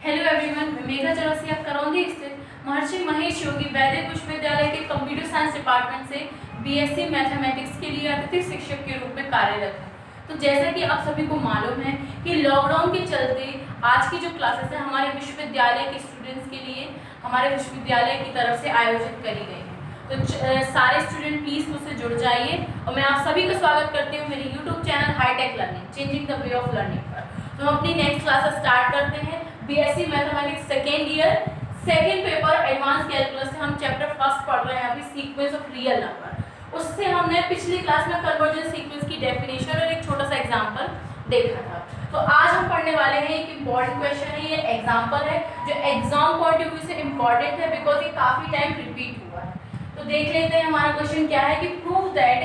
Hello everyone, मैं मेघा चौरसिया करौंदी स्थित महर्षि महेश योगी वैदिक विश्वविद्यालय के कंप्यूटर साइंस डिपार्टमेंट से बीएससी मैथमेटिक्स के लिए अतिथि शिक्षक के रूप में कार्यरत हूँ। तो जैसा कि आप सभी को मालूम है कि लॉकडाउन के चलते आज की जो क्लासेस है हमारे विश्वविद्यालय के स्टूडेंट्स के लिए हमारे विश्वविद्यालय की तरफ से आयोजित करी गई है। तो सारे स्टूडेंट प्लीज मुझसे जुड़ जाइए और मैं आप सभी का स्वागत करती हूँ मेरे YouTube channel hitech learning changing the way of learning पर। तो हम अपनी नेक्स्ट क्लास स्टार्ट करते हैं। BSc mathematics second year second paper advance calculus से हम चैप्टर फर्स्ट पढ़ रहे हैं अभी, सीक्वेंस ऑफ रियल नंबर। उससे हमने पिछली क्लास में कन्वर्जेंस सीक्वेंस की डेफिनेशन और एक छोटा सा एग्जांपल देखा था। तो आज हम पढ़ने वाले हैं एक इम्पॉर्टेंट क्वेश्चन है, ये एग्जांपल है जो एग्जाम पॉइंट ऑफ व्यू से इम्पॉर्टेंट है बिकॉज ये काफी टाइम रिपीट हुआ है। तो देख लेते हैं हमारा क्वेश्चन क्या है कि prove that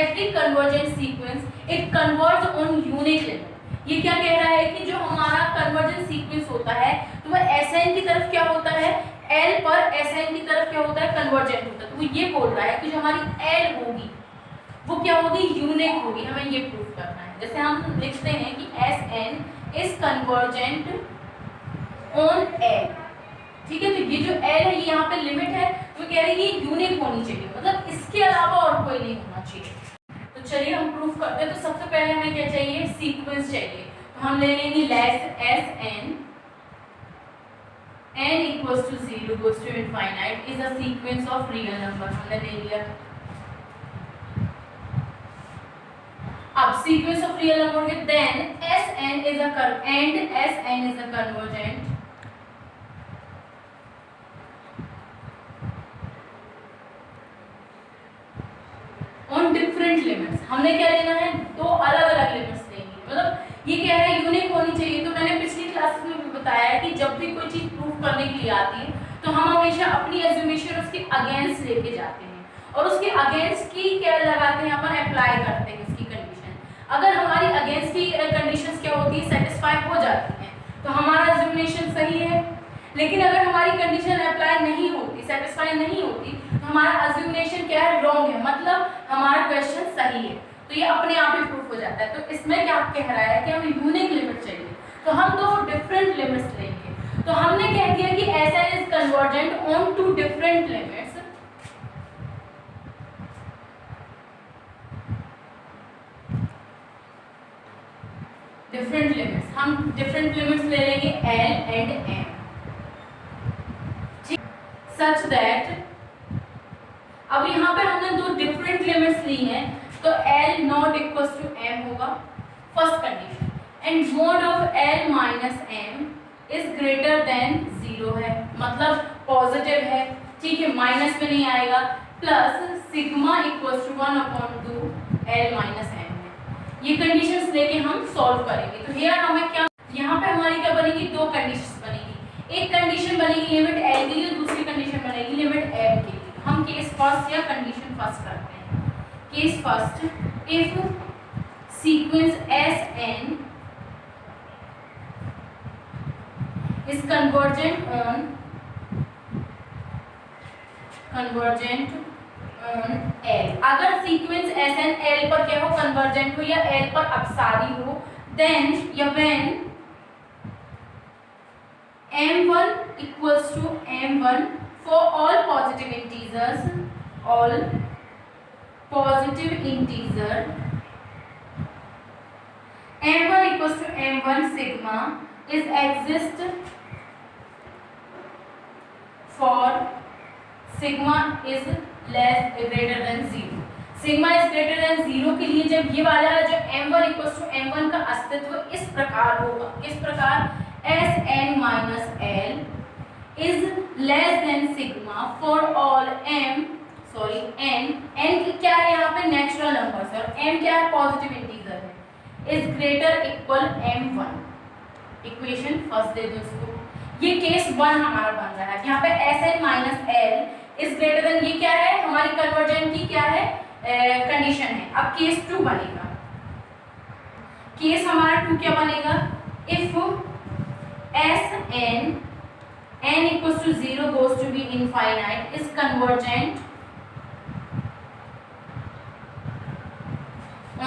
every convergent sequence it converge on unique limit. ये क्या कह रहा है कि जो हमारा कन्वर्जेंट सीक्वेंस होता है तो वह Sn की तरफ क्या होता है, L पर Sn की तरफ क्या होता है, कन्वर्जेंट होता है। तो वो ये बोल रहा है कि जो हमारी L होगी वो क्या होगी, यूनिक होगी। हमें ये प्रूव करना है। जैसे हम लिखते हैं कि Sn is convergent on L, ठीक है। तो ये जो L है ये यहाँ पे लिमिट है, तो कह रही है ये यूनिक होनी चाहिए, मतलब इसके अलावा और कोई नहीं होना चाहिए। तो चलिए हम प्रूफ करते हैं। तो सबसे पहले हमें क्या चाहिए, सीक्वेंस चाहिए। तो हम ले लेंगे less Sn n equals to 0 goes to infinite is a sequence of real number। हमने ले लिया। अब sequence of real number है, then Sn is a convergent on different limits. हमने क्या लेना है, दो अलग अलग लिमिट्स लेंगे। मतलब ये कह रहा है यूनिक होनी चाहिए। तो मैंने पिछली क्लास में भी बताया है कि जब भी कोई चीज प्रूफ करने के लिए आती है तो हम हमेशा अपनी एज्यूमेशन उसके अगेंस्ट लेके जाते हैं और उसके अगेंस्ट की क्या लगाते हैं, अपन अप्लाई करते हैं उसकी कंडीशन। अगर हमारी अगेंस्ट की कंडीशंस क्या होती है, सेटिस्फाई हो जाती हैं तो हमारा एज्यूमेशन सही है। लेकिन अगर हमारी कंडीशन अप्लाई नहीं होती, सेटिस्फाई नहीं होती, तो हमारा अज्यूमेशन क्या है, रॉन्ग है, मतलब हमारा क्वेश्चन सही है। तो ये अपने आप ही प्रूफ हो जाता है। तो इसमें क्या कह रहा है कि हमें यूनिक लिमिट चाहिए, तो हम दो डिफरेंट लिमिट्स लेंगे। तो हमने कह दिया कि Sn is convergent on to different limits. Different limits, हम डिफरेंट लिमिट्स ले लेंगे L and M, such that अब यहाँ पे हमने दो डिफरेंट लिमिट्स ली हैं तो L not equals to M होगा first condition, and mod of L minus M is greater than 0 है, मतलब पॉजिटिव है, ठीक है, माइनस में नहीं आएगा, plus sigma equals to 1/2 L minus M है। ये कंडीशंस लेके हम सॉल्व करेंगे। तो हियर हमें क्या, यहाँ पे हमारी क्या बनेगी, दो कंडीशंस बनेगी। एक कंडीशन बनेगी लिमिट L के लिए, दूसरी कंडीशन बनेगी लिमिट M के लिए। हम केस फर्स्ट या कंडीशन फर्स्ट करते हैं। Case first, if sequence Sn is convergent on L, अगर सीक्वेंस Sn L पर क्या हो, कन्वर्जेंट हो या L पर अपसारी हो, then या when M1 equals to M1 for all positive integers, all positive integer, M1 equals to M1 sigma is exist for sigma is less greater than 0। Sigma is greater than 0 के लिए जब ये वाला जो M1 equals to M1 का अस्तित्व इस प्रकार होगा, किस प्रकार, Sn minus L is less than sigma for all n क्या है यहाँ पे, नेचुरल नंबर्स है, और m क्या है, पॉजिटिव इंटीजर है, is greater equal M1। Equation first दे दो इसको। ये केस 1 हमारा बन रहा है। यहाँ पे Sn minus L is greater then, ये क्या है, हमारी कन्वर्जेंट की क्या है, कंडीशन है। अब केस 2 बनेगा। केस हमारा 2 क्या बनेगा, if Sn n equals to 0 goes to be infinite is convergent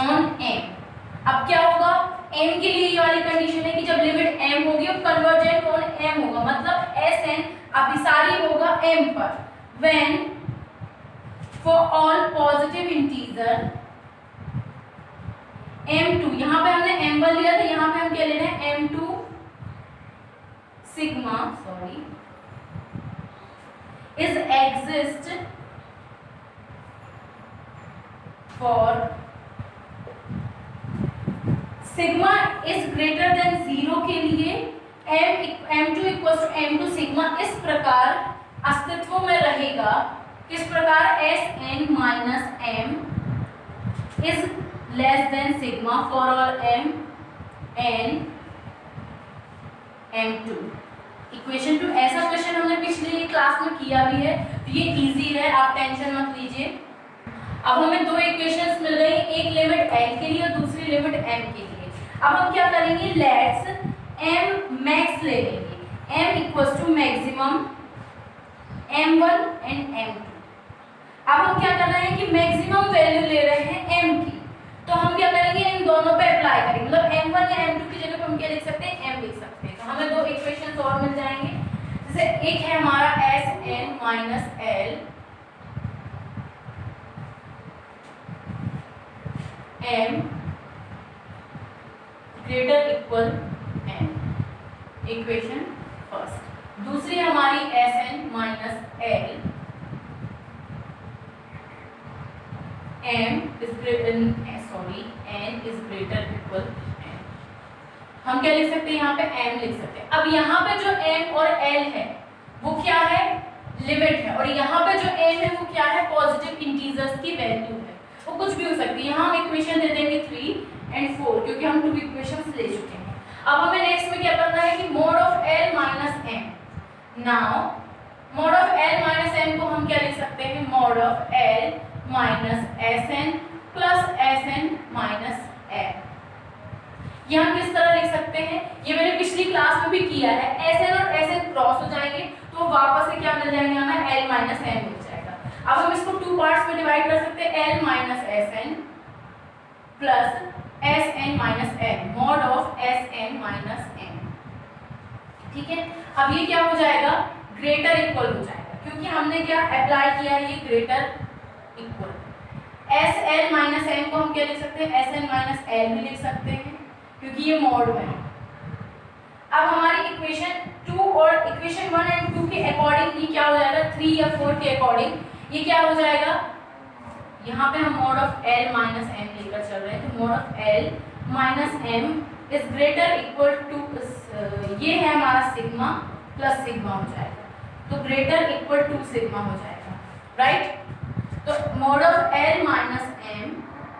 on M। अब क्या होगा, m के लिए ये वाली कंडीशन है कि जब लिमिट m होगी और कन्वर्जेंट ऑन m होगा, मतलब Sn अभिसारी होगा m पर। when for all positive integer m2, यहाँ पे हमने m1 लिया था, यहाँ पे हम क्या ले रहे हैं m2 sigma is exist for sigma is greater than 0 के लिए m2 equal to m2 sigma इस प्रकार अस्तित्व में रहेगा। किस प्रकार? Sn minus m is less than sigma for all m n m2। Equation 2 ऐसा क्वेश्चन हमने पिछली क्लास में किया भी है, तो ये इजी है, आप टेंशन मत लीजिए। अब हमें दो इक्वेशंस मिल गई, एक लिमिट l के लिए और दूसरी लिमिट m के लिए। अब हम क्या करेंगे, लेट्स m मैक्स ले लेंगे, m equals to maximum m1 and m2। अब हम क्या कर रहे हैं कि मैक्सिमम वैल्यू ले रहे हैं m की, तो हम क्या करेंगे, इन दोनों पे अप्लाई करेंगे, मतलब m1 या m2 की जगह पे हम क्या लिख सकते हैं, m लिख सकते हैं। तो हमें दो इक्वेशंस और मिल जाएंगे, जैसे एक है हमारा Sn minus l m greater equal m, equation first. दूसरी हमारी Sn minus l n is greater equal m। हम क्या लिख सकते हैं, यहाँ पे m लिख सकते हैं। अब यहाँ पे जो m और l है वो क्या है, लिमिट है, और यहाँ पे जो m है वो क्या है, पॉजिटिव इंटीजर्स की वैल्यू है, वो कुछ भी हो सकती है। यहाँ हम इक्वेशन दे देंगे 3 एंड 4, क्योंकि हम 2 इक्वेशंस ले चुके हैं। अब हमें नेक्स्ट में क्या करना है कि mode of l minus m। Now mode of l minus m को हम क्या लिख सकते हैं, mode of l minus Sn plus Sn minus m। ये हम किस तरह लिख सकते हैं, ये मैंने पिछली क्लास में भी किया है। Sn और Sn क्रॉस हो जाएंगे तो वापस से क्या मिल जाएंगे हमें, l माइनस m मिल जाएगा। अब हम इसको 2 पार्ट्स में डिवाइड कर सकते हैं, l minus Sn plus Sn minus m, mod of Sn minus m। ठीक है, अब ये क्या हो जाएगा, ग्रेटर इक्वल हो जाएगा, क्योंकि हमने क्या अप्लाई किया है, ये greater equal. Sl minus m को हम क्या लिख सकते हैं, Sn माइनस l भी लिख सकते हैं, क्योंकि ये मॉड में है। अब हमारी इक्वेशन 2 और इक्वेशन 1 एंड 2 के अकॉर्डिंग ये क्या हो जाएगा, 3 या 4 के अकॉर्डिंग ये क्या हो जाएगा, यहाँ पे हम mod of l minus m लेकर चल रहे हैं, तो mod of l minus m is greater equal to, ये है हमारा सिग्मा प्लस सिग्मा हो जाएगा, तो ग्रेटर इक्वल टू सिग्मा हो जाएगा, राइट। तो mod of l minus m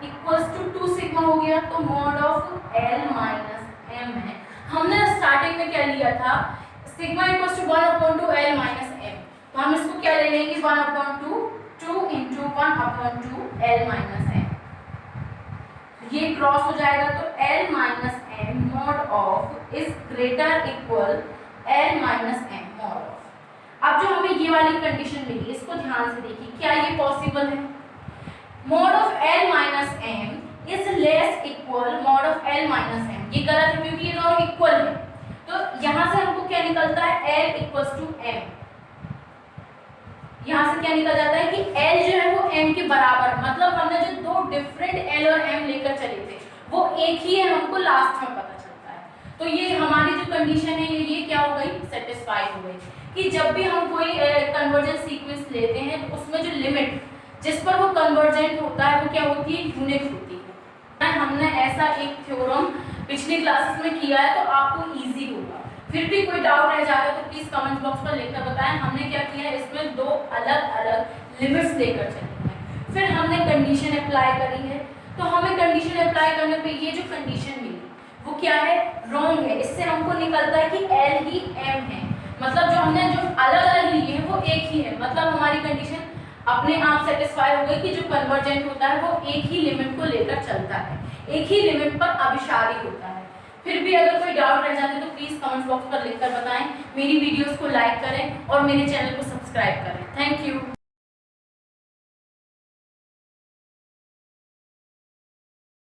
equals to 2 sigma हो गया, तो mod of l minus m है। हमने स्टार्टिंग में क्या लिया था, sigma equals to 1/2 l minus m, तो हम इसको क्या ले लेंगे, 1/2 2 इंटू 1/2 l माइनस m, ये क्रॉस हो जाएगा, तो l minus m mod of is greater equal l minus m mod of. अब जो हमें ये वाली कंडीशन मिली, इसको ध्यान से देखिए, क्या ये पॉसिबल है, mode of l minus m is less equal mode of l minus m, ये गलत है क्योंकि ये दोनों इक्वल है। तो यहाँ से हमको क्या निकलता है, l इक्वल्स टू m, यहाँ से क्या निकल जाता है कि l जो है वो m के बराबर, मतलब हमने जो दो डिफरेंट l और m लेकर चले थे वो एक ही है, हमको लास्ट में पता चलता है। तो ये हमारी जो कंडीशन है ये क्या हो गई, सेटिस्फाई हो गई, कि जब भी हम कोई कन्वर्जेंट सीक्वेंस लेते हैं तो उसमें जो लिमिट जिस पर वो कन्वर्जेंट होता है वो क्या होती है, यूनिक होती है। हमने ऐसा एक थ्योरम पिछली क्लासेस में किया है, तो आपको इजी होगा। फिर भी कोई डाउट रह जाता है तो प्लीज कमेंट बॉक्स पर लिखकर बताएं। हमने क्या किया है, इसमें 2 अलग अलग लिमिट्स लेकर चली है, फिर हमने कंडीशन अप्लाई करी है। तो हमें कंडीशन अप्लाई करने पे ये जो कंडीशन मिली वो क्या है, रॉन्ग है। इससे हमको निकलता है कि l ही m है, मतलब जो हमने जो अलग अलग लिए हैं वो एक ही है, मतलब हमारी कंडीशन अपने आप सेटिस्फाई हो गई कि जो कन्वर्जेंट होता है वो एक ही लिमिट को लेकर चलता है, एक ही लिमिट पर अभिसारी होता है। फिर भी अगर कोई डाउट रह जाते तो प्लीज कमेंट बॉक्स पर लिखकर बताएं। मेरी वीडियोस को लाइक करें और मेरे चैनल को सब्सक्राइब करें। Thank you.